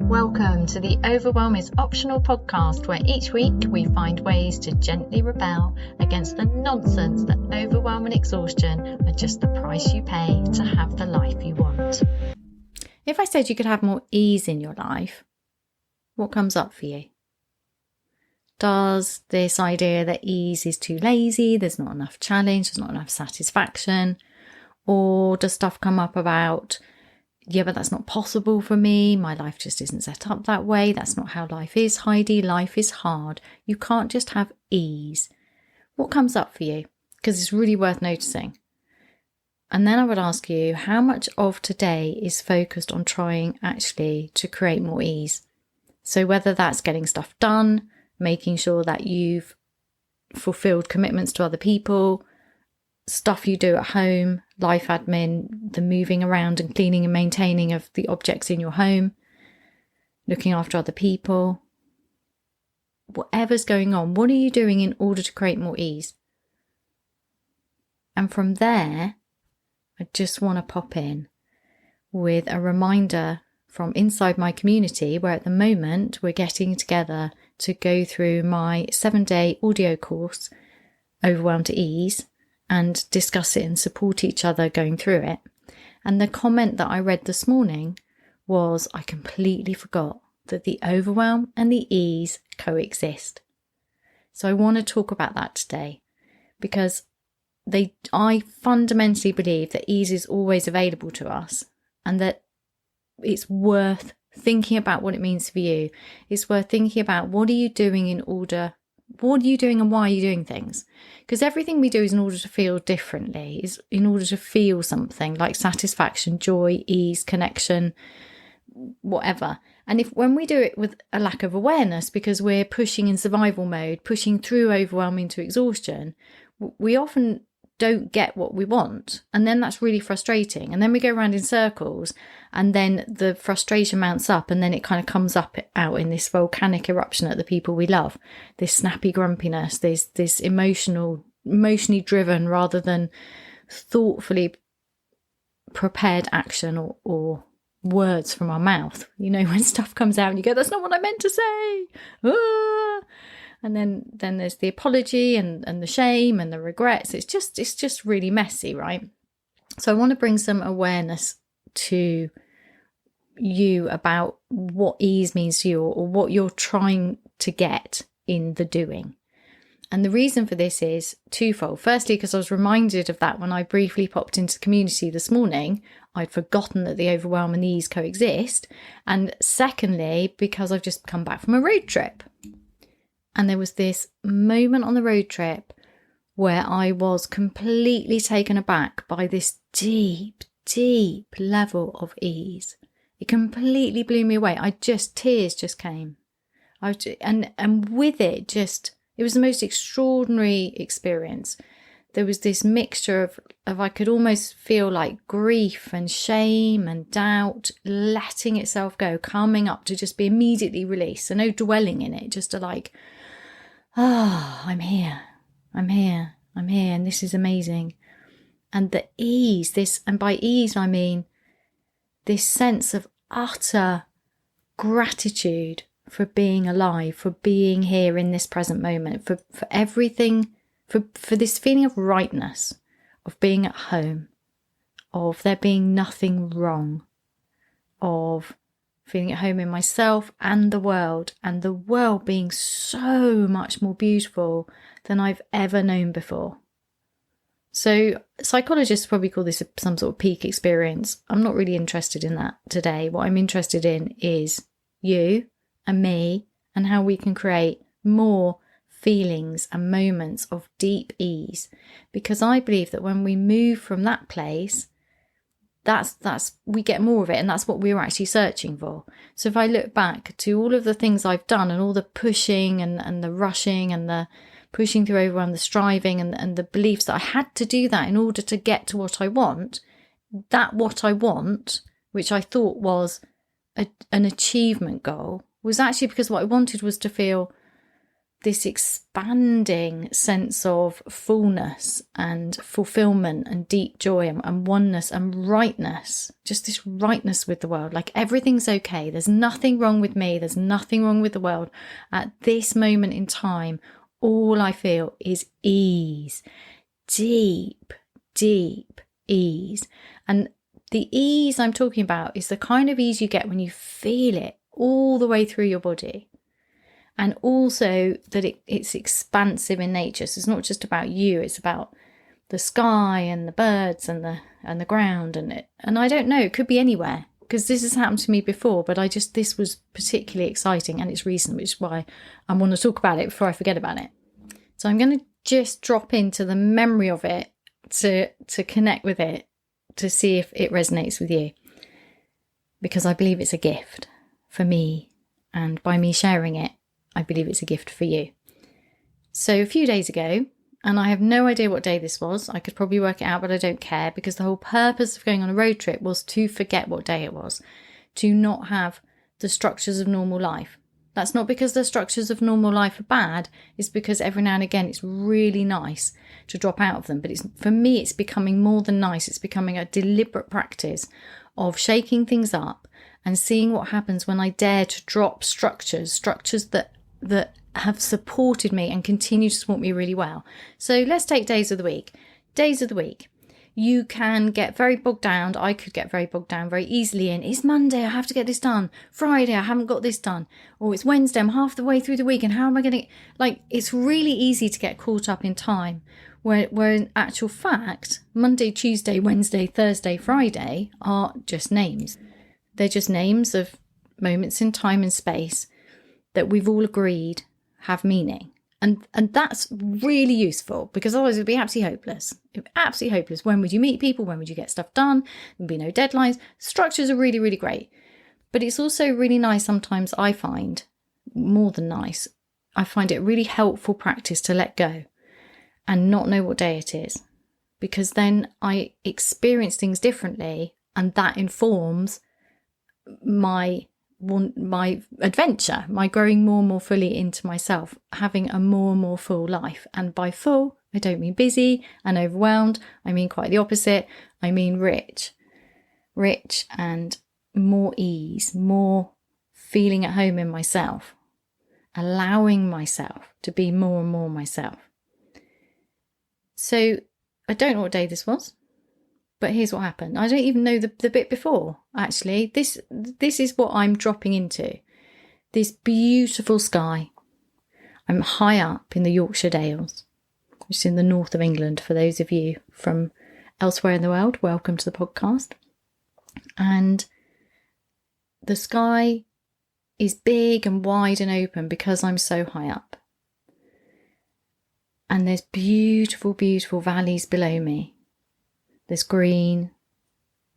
Welcome to the Overwhelm is Optional podcast, where each week we find ways to gently rebel against the nonsense that overwhelm and exhaustion are just the price you pay to have the life you want. If I said you could have more ease in your life, what comes up for you? Does this idea that ease is too lazy, there's not enough challenge, there's not enough satisfaction, or does stuff come up about, yeah, but that's not possible for me, my life just isn't set up that way, that's not how life is, Heidi, life is hard, you can't just have ease. What comes up for you? Because it's really worth noticing. And then I would ask you, how much of today is focused on trying actually to create more ease? So whether that's getting stuff done, making sure that you've fulfilled commitments to other people, stuff you do at home, life admin, the moving around and cleaning and maintaining of the objects in your home, looking after other people, whatever's going on, what are you doing in order to create more ease? And from there, I just want to pop in with a reminder from inside my community, where at the moment we're getting together to go through my 7-day audio course, Overwhelm to Ease, and discuss it and support each other going through it. And the comment that I read this morning was, I completely forgot that the overwhelm and the ease coexist. So I want to talk about that today, because I fundamentally believe that ease is always available to us, and that it's worth thinking about what it means for you. It's worth thinking about, what are you doing and why are you doing things? Because everything we do is in order to feel differently, is in order to feel something like satisfaction, joy, ease, connection, whatever. And when we do it with a lack of awareness, because we're pushing in survival mode, pushing through overwhelm into exhaustion, we often don't get what we want, and then that's really frustrating, and then we go around in circles, and then the frustration mounts up, and then it kind of comes out in this volcanic eruption at the people we love, this snappy grumpiness, this emotionally driven rather than thoughtfully prepared action or words from our mouth, when stuff comes out and you go, that's not what I meant to say. And then there's the apology and the shame and the regrets. It's just really messy, right? So I want to bring some awareness to you about what ease means to you, or what you're trying to get in the doing. And the reason for this is twofold. Firstly, because I was reminded of that when I briefly popped into the community this morning. I'd forgotten that the overwhelm and the ease coexist. And secondly, because I've just come back from a road trip. And there was this moment on the road trip where I was completely taken aback by this deep, deep level of ease. It completely blew me away. Tears just came. And with it, it was the most extraordinary experience. There was this mixture of I could almost feel like grief and shame and doubt letting itself go, coming up to just be immediately released. So no dwelling in it, just to like, I'm here, and this is amazing. And the ease, and by ease I mean this sense of utter gratitude for being alive, for being here in this present moment, for everything, for this feeling of rightness, of being at home, of there being nothing wrong, of feeling at home in myself and the world being so much more beautiful than I've ever known before. So psychologists probably call this some sort of peak experience. I'm not really interested in that today. What I'm interested in is you and me, and how we can create more feelings and moments of deep ease. Because I believe that when we move from that place, that's we get more of it, and that's what we were actually searching for. So if I look back to all of the things I've done, and all the pushing and the rushing and the pushing through overwhelm, the striving and the beliefs that I had to do that in order to get to what I want, which I thought was an achievement goal, was actually because what I wanted was to feel this expanding sense of fullness and fulfillment and deep joy and oneness and rightness, just this rightness with the world. Like everything's okay. There's nothing wrong with me. There's nothing wrong with the world. At this moment in time, all I feel is ease, deep, deep ease. And the ease I'm talking about is the kind of ease you get when you feel it all the way through your body. And also that it's expansive in nature. So it's not just about you, it's about the sky and the birds and the ground and I don't know, it could be anywhere, because this has happened to me before, but this was particularly exciting and it's recent, which is why I want to talk about it before I forget about it. So I'm going to just drop into the memory of it to connect with it, to see if it resonates with you, because I believe it's a gift for me, and by me sharing it, I believe it's a gift for you. So a few days ago, and I have no idea what day this was, I could probably work it out, but I don't care, because the whole purpose of going on a road trip was to forget what day it was, to not have the structures of normal life. That's not because the structures of normal life are bad, it's because every now and again it's really nice to drop out of them. But for me, it's becoming more than nice. It's becoming a deliberate practice of shaking things up and seeing what happens when I dare to drop structures that have supported me and continue to support me really well. So let's take days of the week. Days of the week. You can get very bogged down. I could get very bogged down very easily in, it's Monday, I have to get this done. Friday, I haven't got this done. Or it's Wednesday, I'm half the way through the week and how am I going to... it's really easy to get caught up in time. Where in actual fact, Monday, Tuesday, Wednesday, Thursday, Friday are just names. They're just names of moments in time and space that we've all agreed have meaning. And that's really useful, because otherwise it would be absolutely hopeless. Absolutely hopeless. When would you meet people? When would you get stuff done? There'd be no deadlines. Structures are really, really great. But it's also really nice sometimes, I find, more than nice, I find it really helpful practice to let go and not know what day it is. Because then I experience things differently, and that informs my adventure, my growing more and more fully into myself, having a more and more full life. And by full, I don't mean busy and overwhelmed. I mean quite the opposite. I mean rich and more ease, more feeling at home in myself, allowing myself to be more and more myself. So I don't know what day this was. But here's what happened. I don't even know the bit before, actually. This is what I'm dropping into. This beautiful sky. I'm high up in the Yorkshire Dales, which is in the north of England. For those of you from elsewhere in the world, welcome to the podcast. And the sky is big and wide and open because I'm so high up. And there's beautiful, beautiful valleys below me. There's green,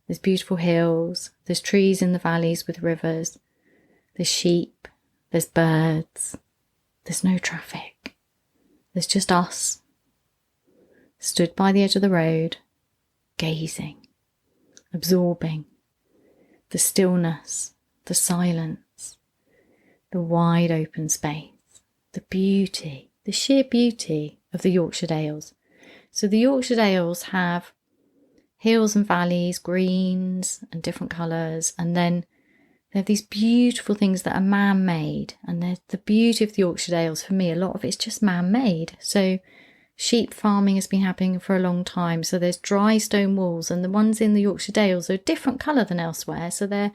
there's beautiful hills, there's trees in the valleys with rivers, there's sheep, there's birds, there's no traffic. There's just us, stood by the edge of the road, gazing, absorbing the stillness, the silence, the wide open space, the beauty, the sheer beauty of the Yorkshire Dales. So the Yorkshire Dales have hills and valleys, greens and different colours, and then they have these beautiful things that are man-made. And the beauty of the Yorkshire Dales, for me, a lot of it's just man-made. So sheep farming has been happening for a long time, so there's dry stone walls, and the ones in the Yorkshire Dales are a different colour than elsewhere, so they're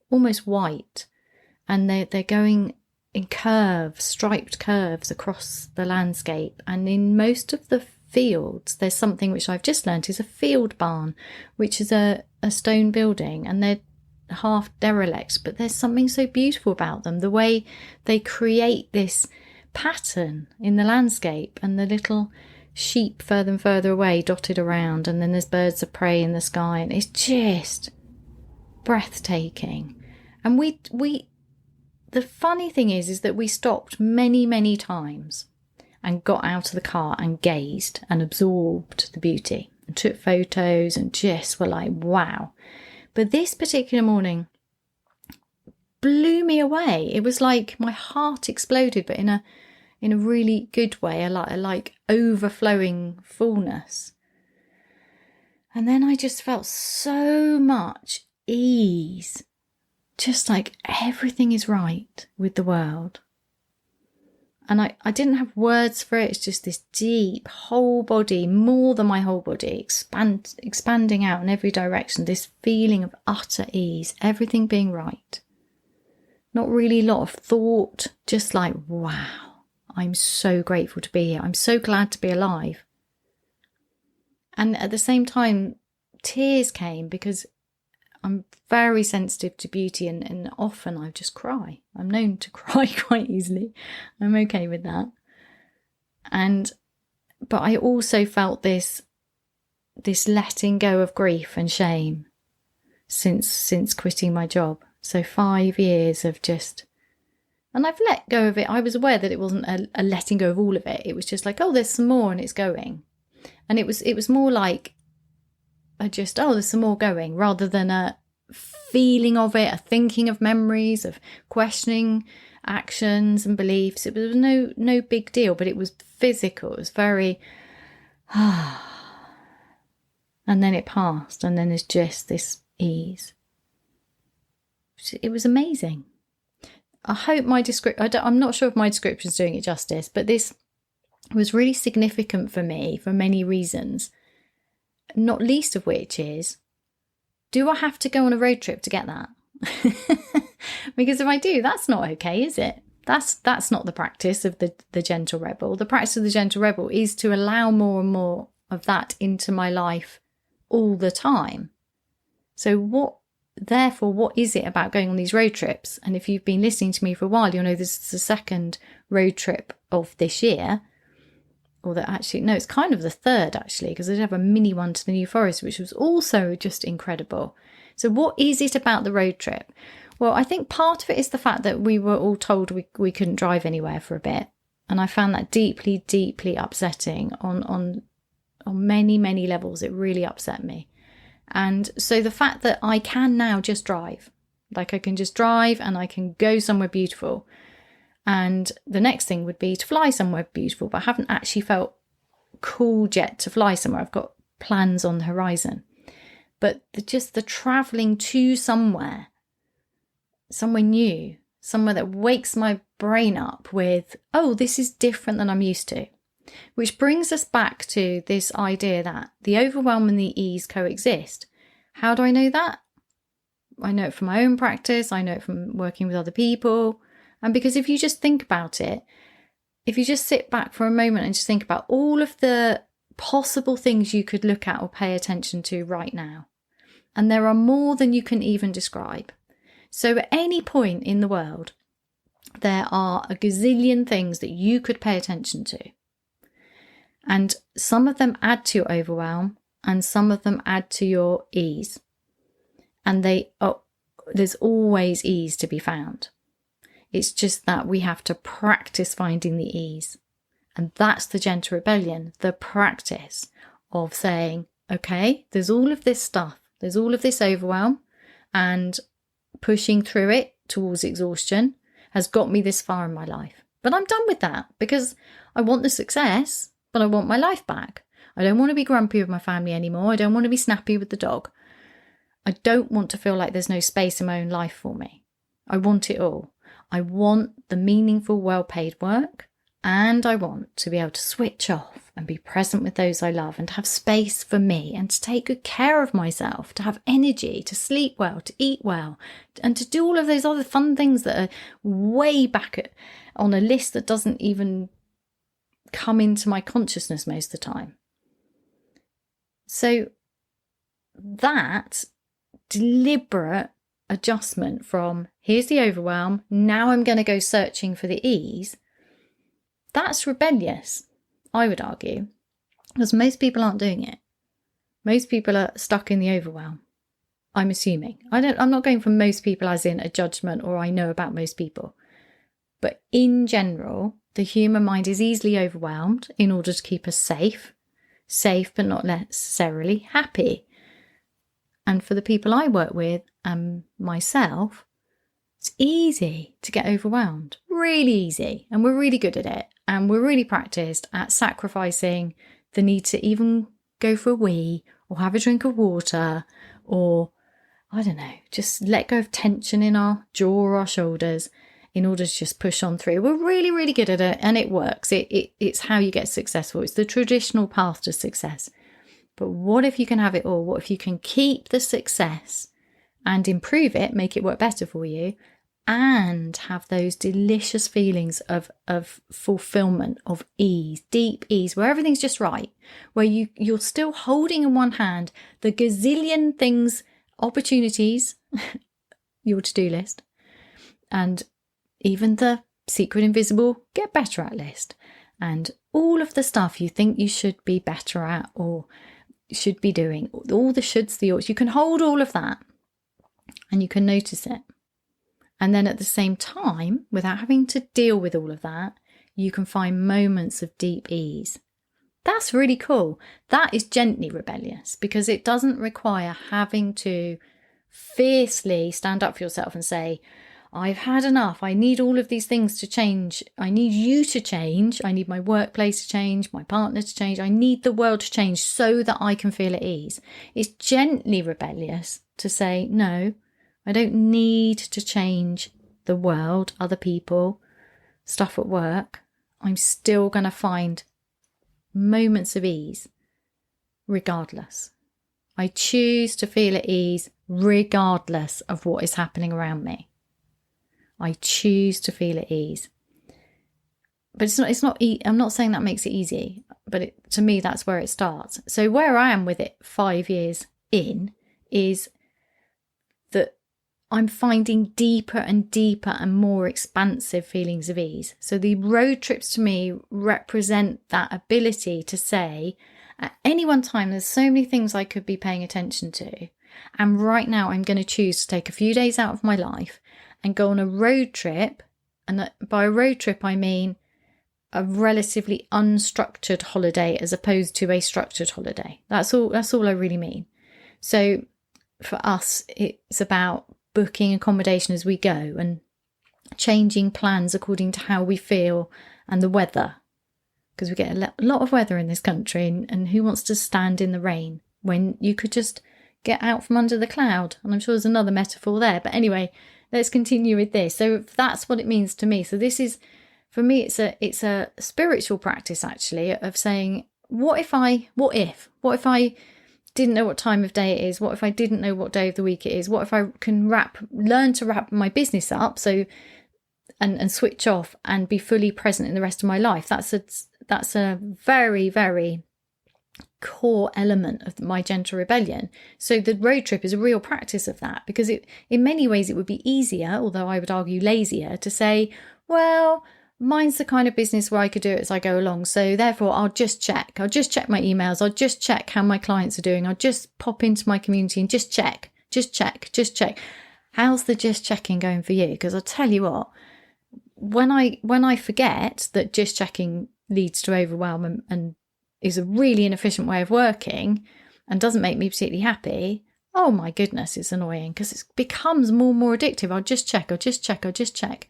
almost white, and they're going in curves, striped curves across the landscape. And in most of the fields, there's something which I've just learnt is a field barn, which is a stone building, and they're half derelict, but there's something so beautiful about them, the way they create this pattern in the landscape, and the little sheep further and further away dotted around, and then there's birds of prey in the sky, and it's just breathtaking. And we the funny thing is that we stopped many times and got out of the car and gazed and absorbed the beauty and took photos and just were like, wow. But this particular morning blew me away. It was like my heart exploded, but in in a really good way, a like overflowing fullness. And then I just felt so much ease, just like everything is right with the world. And I didn't have words for it. It's just this deep whole body, more than my whole body, expanding out in every direction. This feeling of utter ease, everything being right. Not really a lot of thought, just like, wow, I'm so grateful to be here. I'm so glad to be alive. And at the same time, tears came because I'm very sensitive to beauty and often I just cry. I'm known to cry quite easily. I'm okay with that. But I also felt this letting go of grief and shame since quitting my job. So 5 years of just, and I've let go of it. I was aware that it wasn't a letting go of all of it. It was just like, oh, there's some more and it's going. And it was more like there's some more going, rather than a feeling of it, a thinking of memories, of questioning actions and beliefs. It was no big deal, but it was physical. It was very, and then it passed, and then there's just this ease. It was amazing. I hope my I'm not sure if my description is doing it justice, but this was really significant for me for many reasons, not least of which is, do I have to go on a road trip to get that? Because if I do, that's not okay, is it? That's not the practice of the gentle rebel. The practice of the gentle rebel is to allow more and more of that into my life all the time. So what is it about going on these road trips? And if you've been listening to me for a while, you'll know this is the second road trip of this year. It's kind of the third actually, because I did have a mini one to the New Forest, which was also just incredible. So what is it about the road trip? Well, I think part of it is the fact that we were all told we couldn't drive anywhere for a bit. And I found that deeply, deeply upsetting on many, many levels. It really upset me. And so the fact that I can now just drive, like I can just drive and I can go somewhere beautiful. And the next thing would be to fly somewhere beautiful, but I haven't actually felt cool yet to fly somewhere. I've got plans on the horizon. But just the travelling to somewhere new, somewhere that wakes my brain up with, oh, this is different than I'm used to. Which brings us back to this idea that the overwhelm and the ease coexist. How do I know that? I know it from my own practice. I know it from working with other people. And because if you just think about it, if you just sit back for a moment and just think about all of the possible things you could look at or pay attention to right now, and there are more than you can even describe. So at any point in the world, there are a gazillion things that you could pay attention to. And some of them add to your overwhelm and some of them add to your ease. And there's always ease to be found. It's just that we have to practice finding the ease. And that's the gentle rebellion, the practice of saying, okay, there's all of this stuff, there's all of this overwhelm, and pushing through it towards exhaustion has got me this far in my life. But I'm done with that because I want the success, but I want my life back. I don't want to be grumpy with my family anymore. I don't want to be snappy with the dog. I don't want to feel like there's no space in my own life for me. I want it all. I want the meaningful, well-paid work, and I want to be able to switch off and be present with those I love and to have space for me and to take good care of myself, to have energy, to sleep well, to eat well, and to do all of those other fun things that are way back on a list that doesn't even come into my consciousness most of the time. So that deliberate adjustment from here's the overwhelm, now I'm going to go searching for the ease, that's rebellious, I would argue, because most people aren't doing it. Most people are stuck in the overwhelm, I'm assuming. I'm not going for most people as in a judgment or I know about most people. But in general, the human mind is easily overwhelmed in order to keep us safe but not necessarily happy. And for the people I work with and myself, it's easy to get overwhelmed, really easy. And we're really good at it. And we're really practiced at sacrificing the need to even go for a wee or have a drink of water, or I don't know, just let go of tension in our jaw or our shoulders in order to just push on through. We're really, really good at it, and it works. It's how you get successful. It's the traditional path to success. But what if you can have it all? What if you can keep the success and improve it, make it work better for you, and have those delicious feelings of fulfillment, of ease, deep ease, where everything's just right, where you're still holding in one hand the gazillion things, opportunities, your to-do list, and even the secret, invisible, get better at list, and all of the stuff you think you should be better at or should be doing, all the shoulds, the oughts. You can hold all of that and you can notice it. And then at the same time, without having to deal with all of that, you can find moments of deep ease. That's really cool. That is gently rebellious, because it doesn't require having to fiercely stand up for yourself and say, I've had enough. I need all of these things to change. I need you to change. I need my workplace to change, my partner to change. I need the world to change so that I can feel at ease. It's gently rebellious to say, no, I don't need to change the world, other people, stuff at work. I'm still going to find moments of ease regardless. I choose to feel at ease regardless of what is happening around me. I choose to feel at ease. But I'm not saying that makes it easy, but to me, that's where it starts. So where I am with it 5 years in is that I'm finding deeper and deeper and more expansive feelings of ease. So the road trips to me represent that ability to say, at any one time, there's so many things I could be paying attention to. And right now I'm going to choose to take a few days out of my life and go on a road trip. And by a road trip, I mean a relatively unstructured holiday as opposed to a structured holiday. That's all I really mean. So for us, it's about booking accommodation as we go and changing plans according to how we feel and the weather, because we get a lot of weather in this country, and who wants to stand in the rain when you could just get out from under the cloud? And I'm sure there's another metaphor there, but anyway, let's continue with this. So that's what it means to me. So this is, for me, it's a spiritual practice actually, of saying, what if I didn't know what time of day it is? What if I didn't know what day of the week it is? What if I can learn to wrap my business up and switch off and be fully present in the rest of my life? That's a very, very core element of my gentle rebellion. So the road trip is a real practice of that, because in many ways it would be easier, although I would argue lazier, to say, well, mine's the kind of business where I could do it as I go along. So therefore, I'll just check my emails. I'll just check how my clients are doing. I'll just pop into my community and just check. How's the just checking going for you? Because I'll tell you what, when I forget that just checking leads to overwhelm and is a really inefficient way of working and doesn't make me particularly happy, oh my goodness, it's annoying, because it becomes more and more addictive. I'll just check.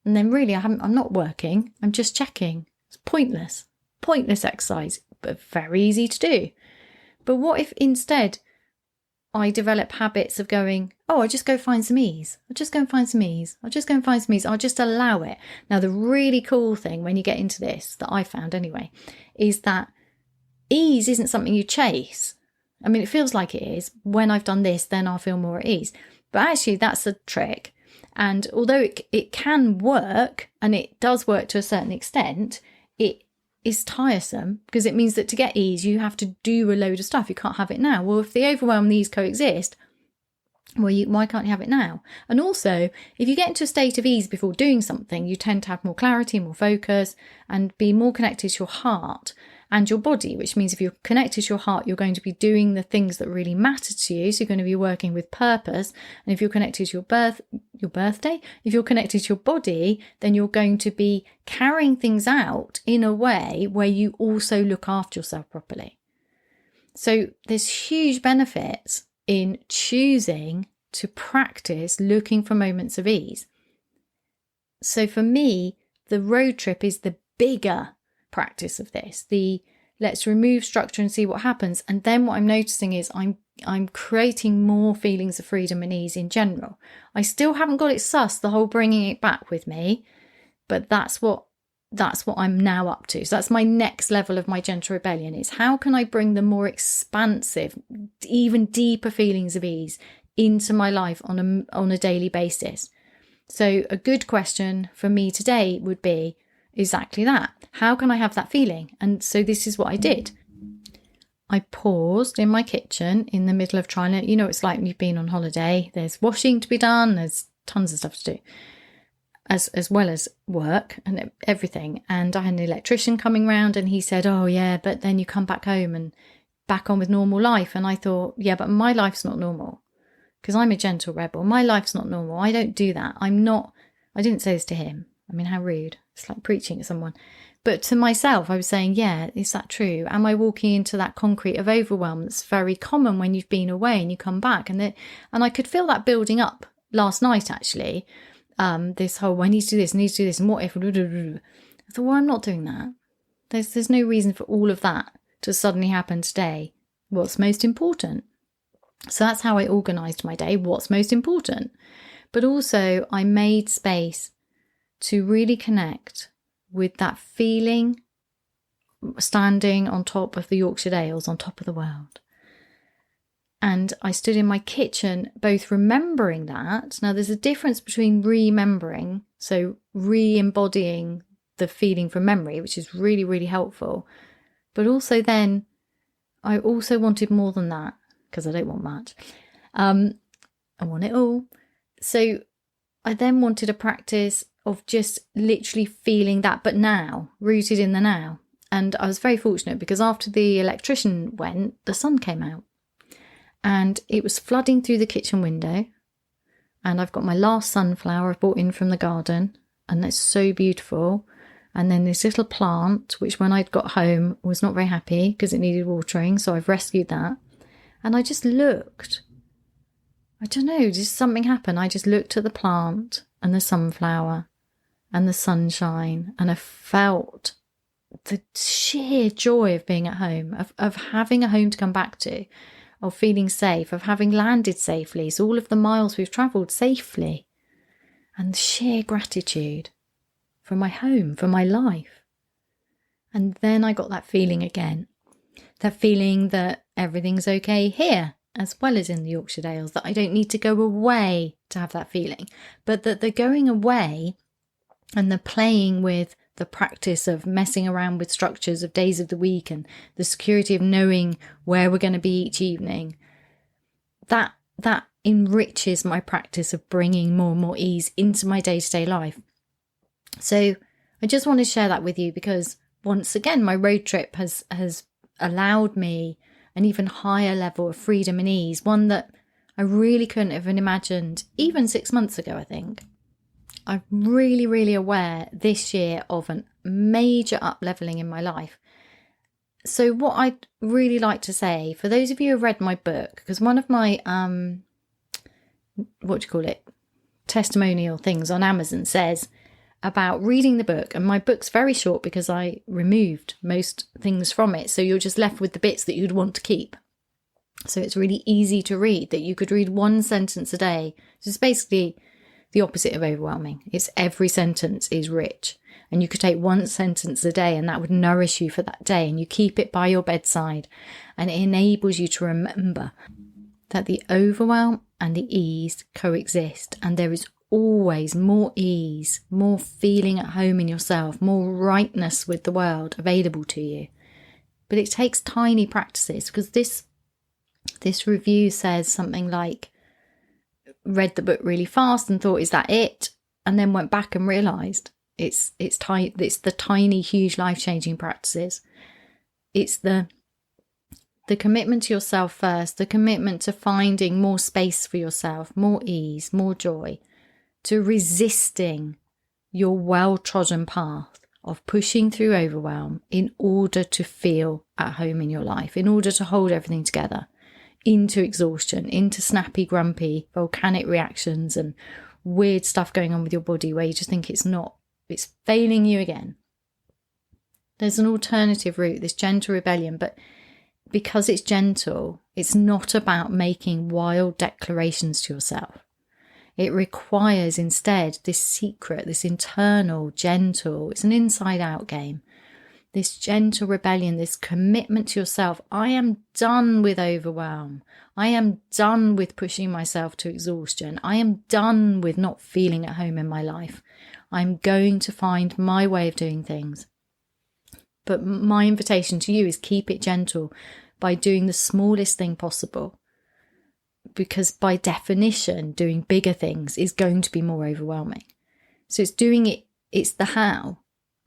And then really, I'm not working. I'm just checking. It's pointless exercise, but very easy to do. But what if instead I develop habits of going, I'll just go find some ease. I'll just allow it. Now, the really cool thing when you get into this, that I found anyway, is that ease isn't something you chase. I mean, it feels like it is. When I've done this, then I'll feel more at ease. But actually, that's a trick. And although it can work, and it does work to a certain extent, it is tiresome, because it means that to get ease, you have to do a load of stuff. You can't have it now. Well, if the overwhelm and the ease coexist, why can't you have it now? And also, if you get into a state of ease before doing something, you tend to have more clarity, more focus, and be more connected to your heart and your body, which means if you're connected to your heart, you're going to be doing the things that really matter to you. So you're going to be working with purpose. And if you're connected to your birthday, if you're connected to your body, then you're going to be carrying things out in a way where you also look after yourself properly. So there's huge benefits in choosing to practice looking for moments of ease. So for me, the road trip is the bigger practice of this, let's remove structure and see what happens. And then what I'm noticing is I'm creating more feelings of freedom and ease in general. I still haven't got it sussed, the whole bringing it back with me, but that's what I'm now up to. So that's my next level of my gentle rebellion, is how can I bring the more expansive, even deeper feelings of ease into my life on a daily basis. So a good question for me today would be exactly that. How can I have that feeling? And so this is what I did. I paused in my kitchen in the middle of trying to, it's like when you've been on holiday, there's washing to be done, there's tons of stuff to do, as well as work and everything. And I had an electrician coming round and he said, oh yeah, but then you come back home and back on with normal life. And I thought, yeah, but my life's not normal because I'm a gentle rebel. My life's not normal. I don't do that. I didn't say this to him. I mean, how rude. It's like preaching at someone. But to myself, I was saying, yeah, is that true? Am I walking into that concrete of overwhelm that's very common when you've been away and you come back? And I could feel that building up last night, actually. This whole, I need to do this, and what if? I thought, well, I'm not doing that. There's no reason for all of that to suddenly happen today. What's most important? So that's how I organised my day. What's most important? But also I made space to really connect with that feeling standing on top of the Yorkshire Dales, on top of the world. And I stood in my kitchen, both remembering that. Now, there's a difference between remembering, so re-embodying the feeling from memory, which is really, really helpful. But also then, I also wanted more than that, because I don't want much. I want it all. So I then wanted a practice of just literally feeling that, but now, rooted in the now. And I was very fortunate because after the electrician went, the sun came out and it was flooding through the kitchen window. And I've got my last sunflower I brought in from the garden, and that's so beautiful. And then this little plant, which when I'd got home was not very happy because it needed watering. So I've rescued that. And I just looked. I don't know, just something happened. I just looked at the plant and the sunflower and the sunshine, and I felt the sheer joy of being at home, of having a home to come back to, of feeling safe, of having landed safely. So all of the miles we've travelled safely, and the sheer gratitude for my home, for my life. And then I got that feeling again, that feeling that everything's okay here, as well as in the Yorkshire Dales, that I don't need to go away to have that feeling, but that the going away and the playing with the practice of messing around with structures of days of the week and the security of knowing where we're going to be each evening, that enriches my practice of bringing more and more ease into my day-to-day life. So I just want to share that with you because once again, my road trip has allowed me an even higher level of freedom and ease, one that I really couldn't have imagined even 6 months ago, I think. I'm really, really aware this year of a major up-leveling in my life. So what I'd really like to say, for those of you who have read my book, because one of my, testimonial things on Amazon says about reading the book, and my book's very short because I removed most things from it, so you're just left with the bits that you'd want to keep. So it's really easy to read, that you could read one sentence a day. So it's basically the opposite of overwhelming. It's every sentence is rich, and you could take one sentence a day and that would nourish you for that day, and you keep it by your bedside, and it enables you to remember that the overwhelm and the ease coexist, and there is always more ease, more feeling at home in yourself, more rightness with the world available to you. But it takes tiny practices, because this review says something like, read the book really fast and thought, is that it? And then went back and realised it's the tiny, huge, life-changing practices. It's the commitment to yourself first, the commitment to finding more space for yourself, more ease, more joy, to resisting your well-trodden path of pushing through overwhelm in order to feel at home in your life, in order to hold everything together, into exhaustion, into snappy, grumpy, volcanic reactions and weird stuff going on with your body where you just think it's failing you again. There's an alternative route, this gentle rebellion, but because it's gentle, it's not about making wild declarations to yourself. It requires instead this secret, this internal, gentle, it's an inside-out game. This gentle rebellion, this commitment to yourself. I am done with overwhelm. I am done with pushing myself to exhaustion. I am done with not feeling at home in my life. I'm going to find my way of doing things. But my invitation to you is keep it gentle by doing the smallest thing possible. Because by definition, doing bigger things is going to be more overwhelming. So it's doing it, it's the how.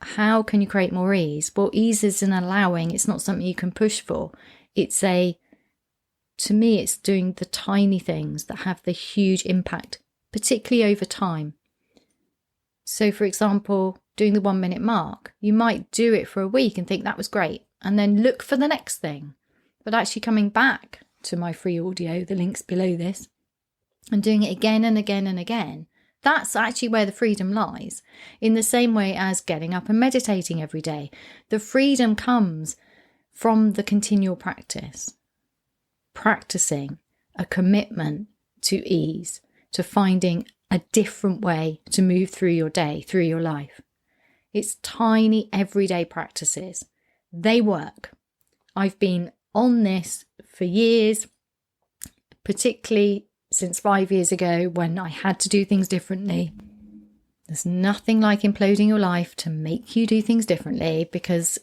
How can you create more ease? Well, ease is an allowing. It's not something you can push for. To me, it's doing the tiny things that have the huge impact, particularly over time. So, for example, doing the 1 minute mark, you might do it for a week and think that was great, and then look for the next thing. But actually coming back to my free audio, the link's below this, and doing it again and again and again, that's actually where the freedom lies. In the same way as getting up and meditating every day, the freedom comes from the continual practice. Practicing a commitment to ease, to finding a different way to move through your day, through your life. It's tiny everyday practices. They work. I've been on this for years, particularly since 5 years ago when I had to do things differently. There's nothing like imploding your life to make you do things differently, because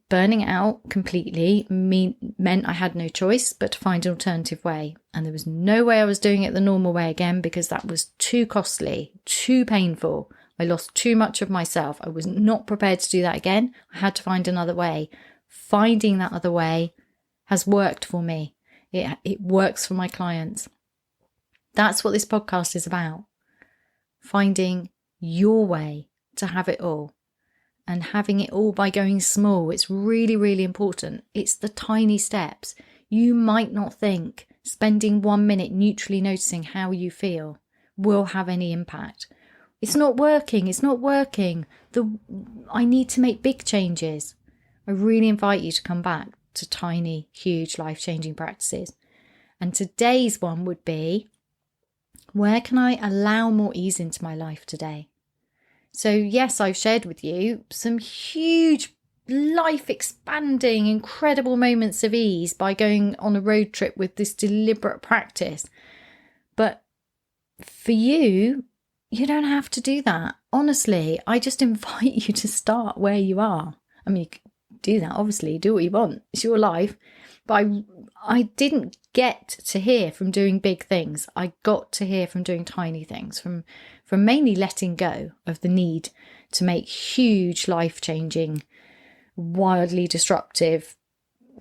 burning out completely meant I had no choice but to find an alternative way. And there was no way I was doing it the normal way again, because that was too costly, too painful. I lost too much of myself. I was not prepared to do that again. I had to find another way. Finding that other way has worked for me. It works for my clients. That's what this podcast is about. Finding your way to have it all. And having it all by going small. It's really, really important. It's the tiny steps. You might not think spending 1 minute neutrally noticing how you feel will have any impact. It's not working. It's not working. I need to make big changes. I really invite you to come back to tiny, huge, life-changing practices. And today's one would be, where can I allow more ease into my life today? So yes, I've shared with you some huge life-expanding, incredible moments of ease by going on a road trip with this deliberate practice. But for you, you don't have to do that. Honestly, I just invite you to start where you are. I mean, you can do that, obviously, do what you want. It's your life. But I didn't get to hear from doing big things. I got to hear from doing tiny things, from mainly letting go of the need to make huge, life-changing, wildly disruptive,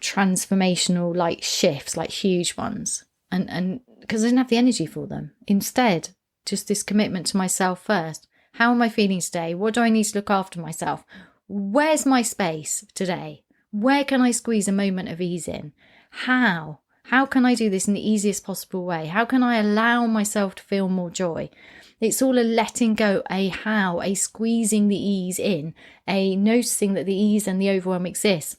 transformational like shifts, like huge ones. And because I didn't have the energy for them. Instead, just this commitment to myself first. How am I feeling today? What do I need to look after myself? Where's my space today? Where can I squeeze a moment of ease in? How? How can I do this in the easiest possible way? How can I allow myself to feel more joy? It's all a letting go, a how, a squeezing the ease in, a noticing that the ease and the overwhelm exists,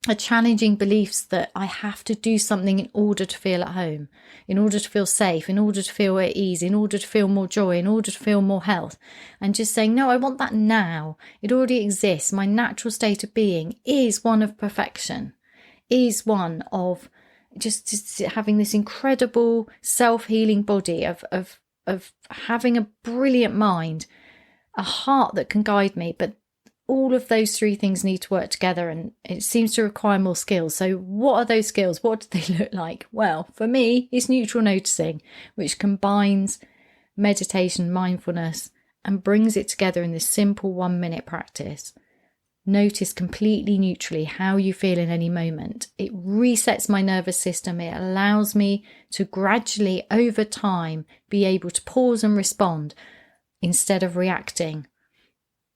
a challenging beliefs that I have to do something in order to feel at home, in order to feel safe, in order to feel at ease, in order to feel more joy, in order to feel more health. And just saying, no, I want that now. It already exists. My natural state of being is one of perfection, is one of just having this incredible self-healing body of having a brilliant mind, a heart that can guide me. But all of those three things need to work together, and it seems to require more skills. So what are those skills? What do they look like? Well, for me, it's neutral noticing, which combines meditation, mindfulness, and brings it together in this simple 1 minute practice. Notice completely neutrally how you feel in any moment. It resets my nervous system. It allows me to gradually, over time, be able to pause and respond instead of reacting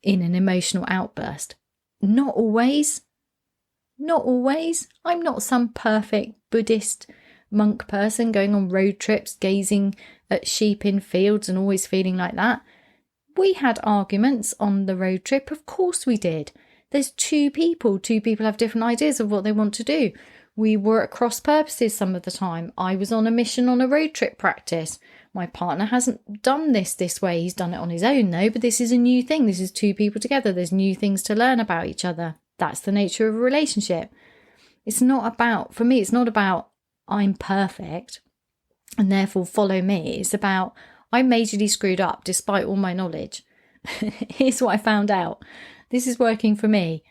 in an emotional outburst. Not always. I'm not some perfect Buddhist monk person going on road trips, gazing at sheep in fields and always feeling like that. We had arguments on the road trip. Of course we did. There's two people have different ideas of what they want to do. We were at cross purposes some of the time. I was on a mission on a road trip practice. My partner hasn't done this way. He's done it on his own though, but this is a new thing. This is two people together. There's new things to learn about each other. That's the nature of a relationship. It's not about I'm perfect and therefore follow me. It's about I'm majorly screwed up despite all my knowledge. Here's what I found out. This is working for me.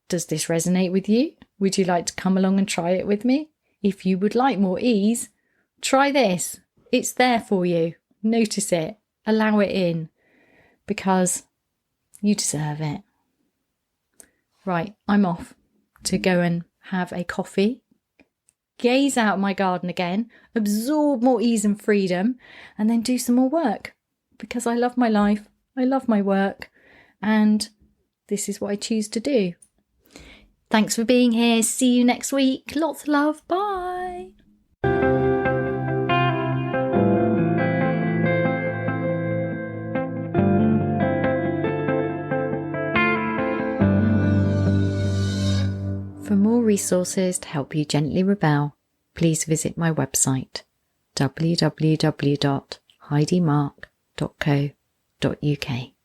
Does this resonate with you? Would you like to come along and try it with me? If you would like more ease, try this. It's there for you. Notice it. Allow it in. Because you deserve it. Right, I'm off to go and have a coffee, gaze out my garden again, absorb more ease and freedom, and then do some more work. Because I love my life, I love my work, and this is what I choose to do. Thanks for being here. See you next week. Lots of love. Bye. For more resources to help you gently rebel, please visit my website www.heidimark.co.uk.